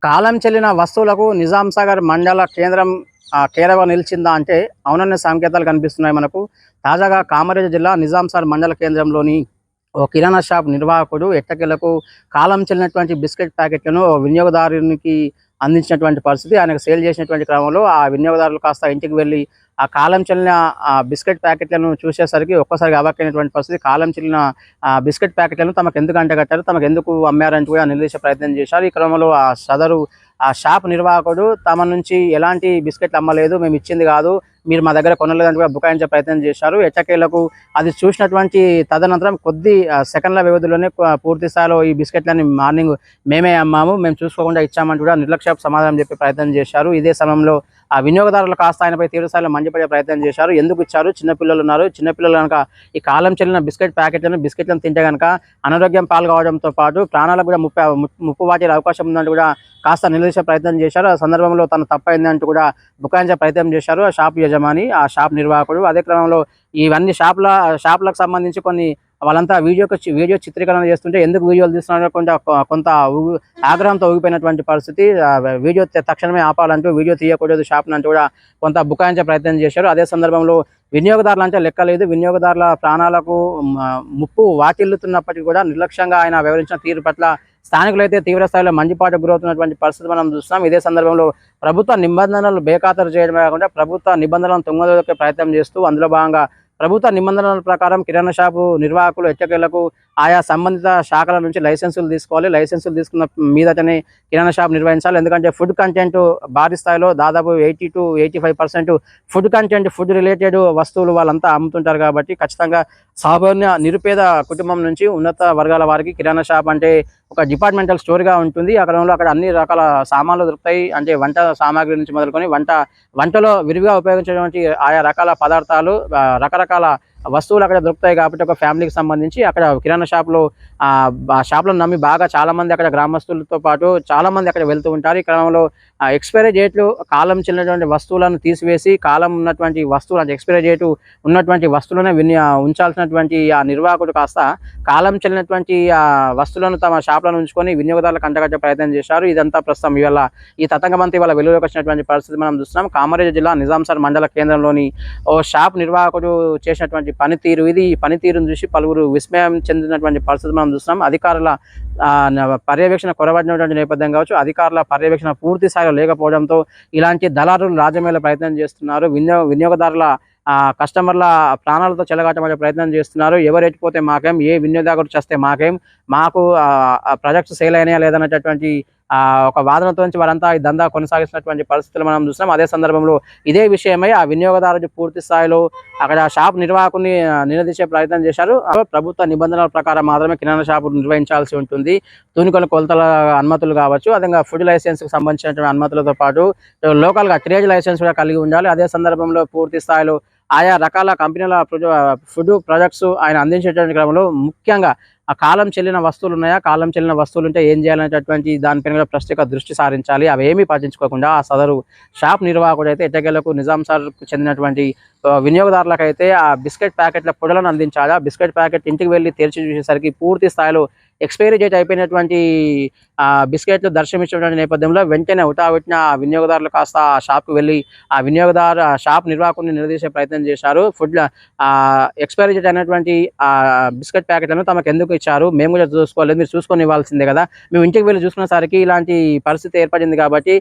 కాలం చెల్లిన వస్తువులకు నిజాం సాగర్ మండల కేంద్రం కేరవ నిలిచిందా అంటే అవునన్న సంకేతాలు కనిపిస్తున్నాయి మనకు. తాజాగా కామారెడ్డి జిల్లా నిజాం సాగర్ మండల కేంద్రంలోని ఓ కిరాణా షాప్ నిర్వాహకుడు ఎట్టకేలకు కాలం చెల్లినటువంటి బిస్కెట్ ప్యాకెట్లను వినియోగదారునికి అందించినటువంటి పరిస్థితి. ఆయనకు సేల్ చేసినటువంటి క్రమంలో ఆ వినియోగదారులు కాస్త ఇంటికి వెళ్ళి ఆ కాలం చెల్లిన బిస్కెట్ ప్యాకెట్లను చూసేసరికి ఒక్కసారిగా అవాక్కైనటువంటి పరిస్థితి. కాలం చెల్లిన బిస్కెట్ ప్యాకెట్లను తమకు ఎందుకు అంటగట్టారు, తమకు ఎందుకు అమ్మారంటూ కూడా నిలదీసే ప్రయత్నం చేశారు. ఈ క్రమంలో ఆ సదరు షాప్ నిర్వాహకుడు తమ నుంచి ఎలాంటి బిస్కెట్లు అమ్మలేదు, మేము ఇచ్చింది కాదు, మీరు మా దగ్గర కొనలేదని కూడా బుకాయించే ప్రయత్నం చేశారు. ఎట్టకేలకు అది చూసినటువంటి తదనంతరం కొద్ది సెకండ్ల వ్యవధిలోనే పూర్తి స్థాయిలో ఈ బిస్కెట్లని మార్నింగ్ మేమే అమ్మాము, మేము చూసుకోకుండా ఇచ్చామంటూ కూడా నిర్లక్ష్యపు సమాధానం చెప్పే ప్రయత్నం చేశారు. ఇదే సమయంలో ఆ వినియోగదారులు కాస్త ఆయనపై తీవ్రస్థాయిలో మండిపడే ప్రయత్నం చేశారు. ఎందుకు ఇచ్చారు, చిన్నపిల్లలు ఉన్నారు, చిన్నపిల్లలు కనుక ఈ కాలం చెల్లిన బిస్కెట్లను తింటే కనుక అనారోగ్యం పాల్గొవడంతో పాటు ప్రాణాలకు కూడా ముప్పు వాటిల్లే అవకాశం ఉందంటూ కూడా కాస్త నిలదీసే ప్రయత్నం చేశారు. ఆ సందర్భంలో తను తప్పైంది అంటూ కూడా బుకాయించే ప్రయత్నం చేశారు ఆ షాప్ యజమాని, ఆ షాప్ నిర్వాహకుడు. అదే క్రమంలో ఇవన్నీ షాపులకు సంబంధించి కొన్ని వాళ్ళంతా వీడియో చిత్రీకరణ చేస్తుంటే ఎందుకు వీడియోలు తీస్తున్నారో కొంత ఆగ్రహంతో ఊగిపోయినటువంటి పరిస్థితి. వీడియో తక్షణమే ఆపాలంటూ, వీడియో తీయకూడదు షాప్ని అంటూ కూడా కొంత బుకాయించే ప్రయత్నం చేశారు. అదే సందర్భంలో వినియోగదారులు అంటే లెక్కలేదు, వినియోగదారుల ప్రాణాలకు ముప్పు వాటిల్లుతున్నప్పటికీ కూడా నిర్లక్ష్యంగా ఆయన వ్యవహరించిన తీరు పట్ల స్థానికులైతే తీవ్రస్థాయిలో మండిపాటుకు గురవుతున్నటువంటి పరిస్థితి మనం చూస్తున్నాం. ఇదే సందర్భంలో ప్రభుత్వ నిబంధనలు బేఖాతరు చేయడమే కాకుండా ప్రభుత్వ నిబంధనలను తుంగదొక్కే ప్రయత్నం చేస్తూ, అందులో భాగంగా ప్రభుత్వ నిబంధనల ప్రకారం కిరాణా షాపు నిర్వాహకులు ఎట్టకేలకు ఆయా సంబంధిత శాఖల నుంచి లైసెన్సులు తీసుకోవాలి. లైసెన్సులు తీసుకున్న మీదటనే కిరాణా షాప్ నిర్వహించాలి. ఎందుకంటే ఫుడ్ కంటెంట్ భారీ స్థాయిలో దాదాపు 80 to 85% ఫుడ్ రిలేటెడ్ వస్తువులు వాళ్ళంతా అమ్ముతుంటారు. కాబట్టి ఖచ్చితంగా సామాన్య నిరుపేద కుటుంబం నుంచి ఉన్నత వర్గాల వారికి కిరాణా షాప్ అంటే ఒక డిపార్ట్మెంటల్ స్టోర్గా ఉంటుంది. అక్కడ అన్ని రకాల సామాన్లు దొరుకుతాయి. అంటే వంట సామాగ్రి నుంచి మొదలుకొని వంటలో విరివిగా ఉపయోగించేటువంటి ఆయా రకాల పదార్థాలు, రకరకాల వస్తువులు అక్కడ దొరుకుతాయి. కాబట్టి ఒక ఫ్యామిలీకి సంబంధించి అక్కడ కిరాణా షాప్లో నమ్మి బాగా చాలామంది అక్కడ గ్రామస్తులతో పాటు చాలామంది అక్కడ వెళ్తూ ఉంటారు. ఈ క్రమంలో ఎక్స్పైరీ డేట్లు కాలం చెల్లినటువంటి వస్తువులను తీసివేసి కాలం ఉన్నటువంటి వస్తువులు అంటే ఎక్స్పైరీ డేటు ఉన్నటువంటి వస్తువులనే ఉంచాల్సినటువంటి ఆ నిర్వాహకుడు కాస్త కాలం చెల్లినటువంటి ఆ వస్తువులను తమ షాప్లను ఉంచుకొని వినియోగదారులకు అంటగట్టే ప్రయత్నం చేశారు. ఇదంతా ప్రస్తుతం ఇవాళ ఈ తతంగమంతా ఇవాళ వెలుగులోకి వచ్చినటువంటి పరిస్థితి మనం చూస్తున్నాం. కామారెడ్డి జిల్లా నిజాం సాగర్ మండల కేంద్రంలోని ఓ షాప్ నిర్వాహకుడు చేసినటువంటి ఈ పనితీరును చూసి పలువురు విస్మయం చెందినటువంటి పరిస్థితి మనం చూస్తున్నాం. అధికారుల పర్యవేక్షణ కొరబడినటువంటి నేపథ్యం కావచ్చు, అధికారుల పర్యవేక్షణ పూర్తి స్థాయిలో లేకపోవడంతో ఇలాంటి దళారులు రాజ్యమేళ ప్రయత్నం చేస్తున్నారు. వినియోగదారుల కస్టమర్ల ప్రాణాలతో చెలగాటమనే ప్రయత్నం చేస్తున్నారు. ఎవరు ఎట్టిపోతే మాకేం, ఏ వినియోగదారుడు చేస్తే మాకేం, మాకు ప్రాజెక్ట్స్ సేల్ అయినాయా లేదనేటటువంటి ఒక వాదనతో నుంచి వారంతా ఈ దందా కొనసాగిస్తున్నటువంటి పరిస్థితులు మనం చూస్తున్నాం. అదే సందర్భంలో ఇదే విషయమై ఆ వినియోగదారుడు పూర్తి స్థాయిలో అక్కడ షాప్ నిర్వాహకుని నిలదీసే ప్రయత్నం చేశారు. ప్రభుత్వ నిబంధనల ప్రకారం మాత్రమే కిరాణా షాపు నిర్వహించాల్సి ఉంటుంది. కొలతల అనుమతులు కావచ్చు, అదేవిధంగా ఫుడ్ లైసెన్స్కి సంబంధించినటువంటి అనుమతులతో పాటు లోకల్గా ట్రేడ్ లైసెన్స్ కూడా కలిగి ఉండాలి. అదే సందర్భంలో పూర్తి స్థాయిలో ఆయా రకాల కంపెనీల ఫుడ్ ప్రొడక్ట్స్ ఆయన అందించేటువంటి క్రమంలో ముఖ్యంగా ఆ కాలం చెల్లిన వస్తువులు ఉన్నాయా, కాలం చెల్లిన వస్తువులు ఉంటే ఏం చేయాలనేటటువంటి దానిపైన కూడా ప్రత్యేక దృష్టి సారించాలి. అవి ఏమీ పట్టించుకోకుండా ఆ సదరు షాప్ నిర్వాహకుడు అయితే ఎట్టకేలకు నిజాం సాగర్కు చెందినటువంటి వినియోగదారులకైతే ఆ బిస్కెట్ ప్యాకెట్ల పొడలను అందించాలి. ఆ బిస్కెట్ ప్యాకెట్ ఇంటికి వెళ్ళి తెరిచి చూసేసరికి పూర్తి స్థాయిలో ఎక్స్పైరీ డేట్ అయిపోయినటువంటి బిస్కెట్లు దర్శనమిచ్చినటువంటి నేపథ్యంలో వెంటనే హుటాహుటిన ఆ వినియోగదారులు కాస్త ఆ షాప్కి వెళ్ళి ఆ షాప్ నిర్వాహకుడిని నిలదీసే ప్రయత్నం చేశారు. ఎక్స్పైరీ డేట్ అయినటువంటి ఆ బిస్కెట్ ప్యాకెట్లను తమకు ఎందుకు ఇచ్చారు, మేము కూడా చూసుకోలేదు, మీరు చూసుకొని ఇవ్వాల్సిందే కదా, మేము ఇంటికి వెళ్ళి చూసుకునేసరికి ఇలాంటి పరిస్థితి ఏర్పడింది కాబట్టి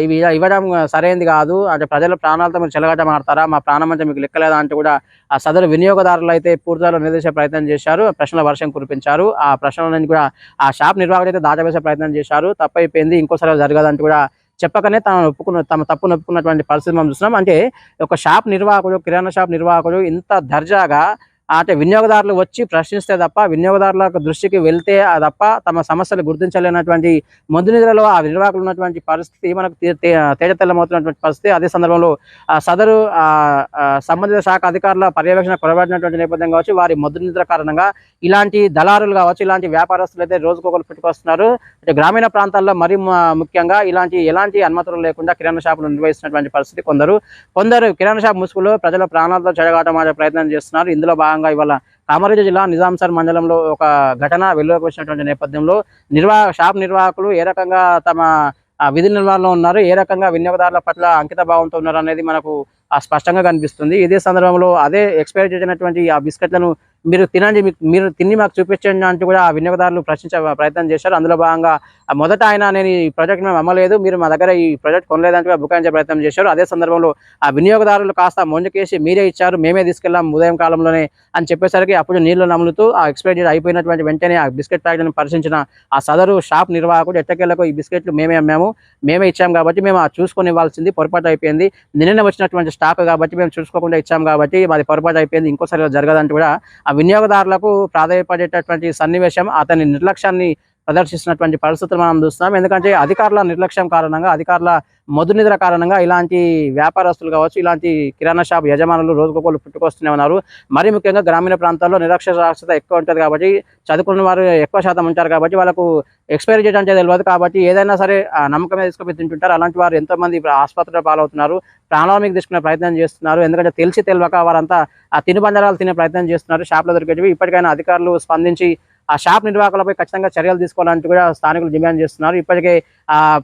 ఇవి ఇవ్వడం సరైనది కాదు, అంటే ప్రజల ప్రాణాలతో మీరు చెలగాటం ఆడతారా, మా ప్రాణం అంటే మీకు లెక్కలేదా అంటూ కూడా ఆ సదరు వినియోగదారులు అయితే పూర్తిగా నిలదీసే ప్రయత్నం చేశారు. ప్రశ్నల వర్షం కురిపించారు. ఆ ప్రశ్నలను కూడా ఆ షాప్ నిర్వాహకుడు అయితే దాటవేసే ప్రయత్నం చేశారు. తప్పైపోయింది, ఇంకోసారి జరగదంటూ కూడా చెప్పకనే తమ తప్పును ఒప్పుకున్నటువంటి పరిస్థితి మనం చూస్తున్నాం. అంటే ఒక కిరాణా షాప్ నిర్వాహకుడు ఇంత దర్జాగా అంటే వినియోగదారులు వచ్చి ప్రశ్నిస్తే తప్ప, వినియోగదారుల దృష్టికి వెళ్తే తప్ప తమ సమస్యలు గుర్తించలేనటువంటి మొద్దు నిద్రలో ఆ నిర్వాహకులు ఉన్నటువంటి పరిస్థితి మనకు తేటతెల్లమవుతున్నటువంటి పరిస్థితి. అదే సందర్భంలో సదరు సంబంధిత శాఖ అధికారుల పర్యవేక్షణ కొరబడినటువంటి నేపథ్యం కావచ్చు, వారి మొద్దు నిద్ర కారణంగా ఇలాంటి దళారులు కావచ్చు, ఇలాంటి వ్యాపారస్తులు అయితే రోజుకొకరు పెట్టుకొస్తున్నారు. అంటే గ్రామీణ ప్రాంతాల్లో మరీ ముఖ్యంగా ఎలాంటి అనుమతులు లేకుండా కిరాణా షాపులు నిర్వహిస్తున్నటువంటి పరిస్థితి. కొందరు కిరాణా షాప్ ముసుగులో ప్రజల ప్రాణాలతో చెడగాటం ఆడే ప్రయత్నం చేస్తున్నారు. ఇందులో భాగంగా ఇవాళ కామారెడ్డి జిల్లా నిజాం సాగర్ మండలంలో ఒక ఘటన వెలుగులోకి వచ్చినటువంటి నేపథ్యంలో షాప్ నిర్వాహకులు ఏ రకంగా తమ విధి నిర్వహణలో ఉన్నారు, ఏ రకంగా వినియోగదారుల పట్ల అంకిత భావంతో ఉన్నారు అనేది మనకు స్పష్టంగా కనిపిస్తుంది. ఇదే సందర్భంలో అదే ఎక్స్పైరీ చేసినటువంటి ఆ బిస్కెట్లను మీరు తినండి, మీరు తిని మాకు చూపించండి అంటూ కూడా ఆ వినియోగదారులు ప్రశ్నించే ప్రయత్నం చేశారు. అందులో భాగంగా మొదట ఆయన నేను ఈ ప్రాజెక్ట్ మేము అమ్మలేదు, మీరు మా దగ్గర ఈ ప్రాజెక్ట్ కొనలేదంటూ కూడా బుకాయించే ప్రయత్నం చేశారు. అదే సందర్భంలో ఆ వినియోగదారులు కాస్త మొండికేసి మీరే ఇచ్చారు, మేమే తీసుకెళ్ళాం ఉదయం కాలంలోనే అని చెప్పేసరికి అప్పుడు నీళ్లు నములుతూ ఆ ఎక్స్పైరీ డేట్ అయిపోయినటువంటి వెంటనే ఆ బిస్కెట్ ప్యాకెట్లను పరిశీలించిన ఆ సదరు షాప్ నిర్వాహకుడు ఎట్టకేలకు ఈ బిస్కెట్లు మేమే అమ్మాము, మేమే ఇచ్చాము కాబట్టి మేము చూసుకొని ఇవ్వాల్సింది పొరపాటు అయిపోయింది, నిన్ననే వచ్చినటువంటి స్టాక్ కాబట్టి మేము చూసుకోకుండా ఇచ్చాము కాబట్టి మాది పొరపాటు అయిపోయింది, ఇంకోసారి ఇలా జరగదంటూ కూడా ఆ వినియోగదారులకు ప్రాధాయపడేటటువంటి సన్నివేశం అతని నిర్లక్ష్యాన్ని ప్రదర్శిస్తున్నటువంటి పరిస్థితులు మనం చూస్తున్నాం. ఎందుకంటే అధికారుల నిర్లక్ష్యం కారణంగా, అధికారుల మొద్దు నిద్ర కారణంగా ఇలాంటి వ్యాపారస్తులు కావచ్చు, ఇలాంటి కిరాణా షాప్ యజమానులు రోజుకొకరు పుట్టుకొస్తూనే ఉన్నారు. మరీ ముఖ్యంగా గ్రామీణ ప్రాంతాల్లో నిరక్షరాస్యత ఎక్కువ ఉంటుంది కాబట్టి, చదువుకున్న వారు ఎక్కువ శాతం ఉంటారు కాబట్టి వాళ్ళకు ఎక్స్పైరీ డేట్ అంటే తెలియదు కాబట్టి ఏదైనా సరే నమ్మకం మీద తీసుకుపోయి తింటుంటారు. అలాంటి వారు ఎంతోమంది ఇప్పుడు ఆసుపత్రిలో పాలవుతున్నారు, ప్రాణాల మీద తీసుకునే ప్రయత్నం చేస్తున్నారు. ఎందుకంటే తెలిసి తెలియక వారంతా ఆ తినుబండారాలు తినే ప్రయత్నం చేస్తున్నారు షాప్లో దొరికేటివి. ఇప్పటికైనా అధికారులు స్పందించి ఆ షాప్ నిర్వాహకులపై ఖచ్చితంగా చర్యలు తీసుకోవాలంటూ కూడా స్థానికులు డిమాండ్ చేస్తున్నారు. ఇప్పటికే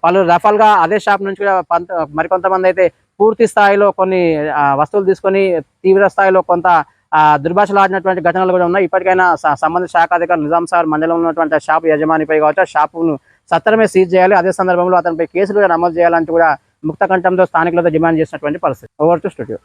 పలు రఫాలుగా అదే షాప్ నుంచి కూడా మరికొంతమంది అయితే పూర్తి స్థాయిలో కొన్ని వస్తువులు తీసుకొని తీవ్ర స్థాయిలో కొంత దుర్భాషలాడినటువంటి ఘటనలు కూడా ఉన్నాయి. ఇప్పటికైనా సంబంధిత శాఖ అధికారులు నిజాంసాగర్ మండలంలో ఉన్నటువంటి షాపు యజమానిపై కావచ్చు ఆ షాపును సత్వరమే సీజ్ చేయాలి, అదే సందర్భంలో అతనిపై కేసులు కూడా నమోదు చేయాలంటూ కూడా ముక్త కంఠంతో స్థానికులతో డిమాండ్ చేసినటువంటి పరిస్థితి. Over to studio.